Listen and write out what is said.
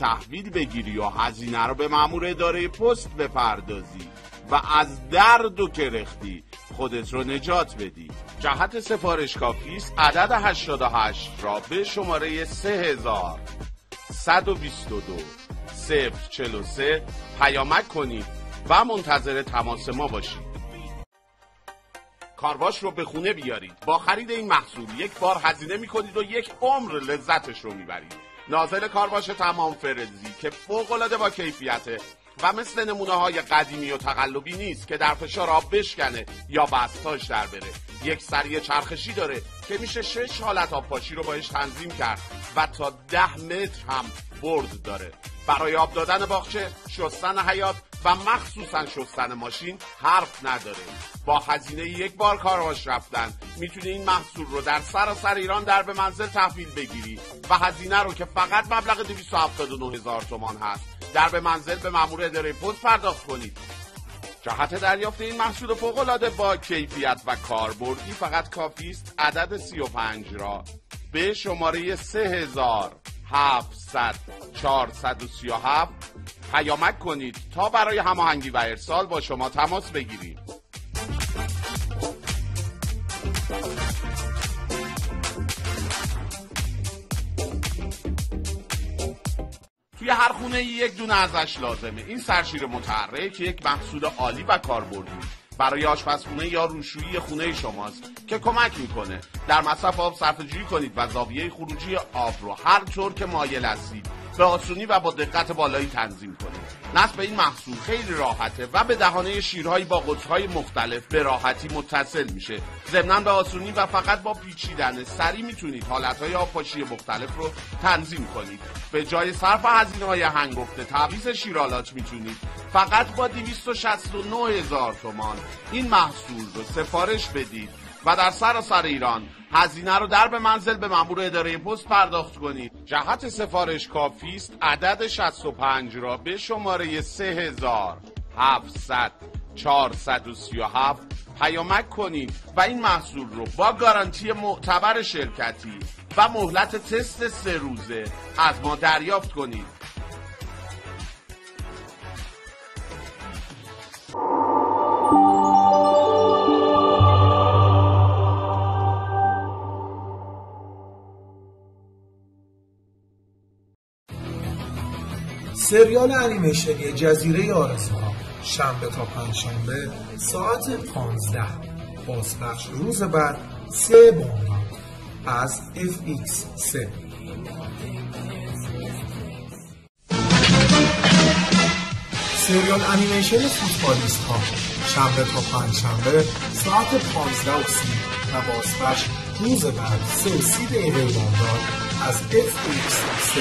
تحویل بگیری و هزینه رو به مأمور اداره پست بپردازی و از درد و کرختی خودت رو نجات بدی. جهت سفارش کافی است عدد 88 را به شماره 3122 043 پیامک کنید و منتظر تماس ما باشید. کارواش رو به خونه بیارید. با خرید این محصول یک بار هزینه میکنید و یک عمر لذتش رو میبرید. نازل کارواش تمام فرزی که فوق‌العاده با کیفیته و مثل نمونه های قدیمی و تقلبی نیست که در فشار آب بشکنه یا بستاش در بره. یک سری چرخشی داره که میشه 6 حالت آبپاشی رو باش تنظیم کرد و تا 10 متر هم برد داره. برای آب دادن باغچه، شستن حیاط و مخصوصا شستن ماشین حرف نداره. با هزینه یک بار کارواش رفتن میتونی این محصول رو در سراسر ایران در به منزل تحویل بگیری و هزینه رو که فقط مبلغ 279,000 تومان هست در به منزل به مأمور اداره پست پرداخت کنید. جهت دریافت این محصول فوق‌العاده با کیفیت و کاربردی فقط کافی است عدد 35 را به شماره 3700 پیامک کنید تا برای هماهنگی و ارسال با شما تماس بگیریم. توی هر خونه یک دونه ازش لازمه. این سرشیر متحرک یک محصول عالی و کاربردی برای آشپزخونه یا روشویی خونه شماست که کمک میکنه در مصرف آب صرفه‌جویی کنید و زاویه خروجی آب رو هر طور که مایل هستید به آسونی و با دقت بالایی تنظیم کنید. نصب این محصول خیلی راحته و به دهانه شیرهایی با قطرهای مختلف به راحتی متصل میشه. ضمناً به آسونی و فقط با پیچیدن سری میتونید حالتهای آبپاشی مختلف رو تنظیم کنید. به جای صرف هزینه‌های هنگفته تعویض شیرالات میتونید فقط با 269,000 تومان این محصول رو سفارش بدید و در سراسر ایران هزینه رو در به منزل به مأمور اداره پست پرداخت کنید. جهت سفارش کافی است عدد 65 را به شماره 3700 پیامک کنید و این محصول رو با گارانتی معتبر شرکتی و مهلت تست 3 روزه از ما دریافت کنید. سریال انیمیشنی جزیره آرزوها شنبه تا پنجشنبه ساعت 15 بازپخش روز بعد 3 بامداد از FX3. سریال انیمیشن فوتبالیست ها شنبه تا پنجشنبه ساعت 15:30 و بازپخش روز بعد 3 بامداد از FX3.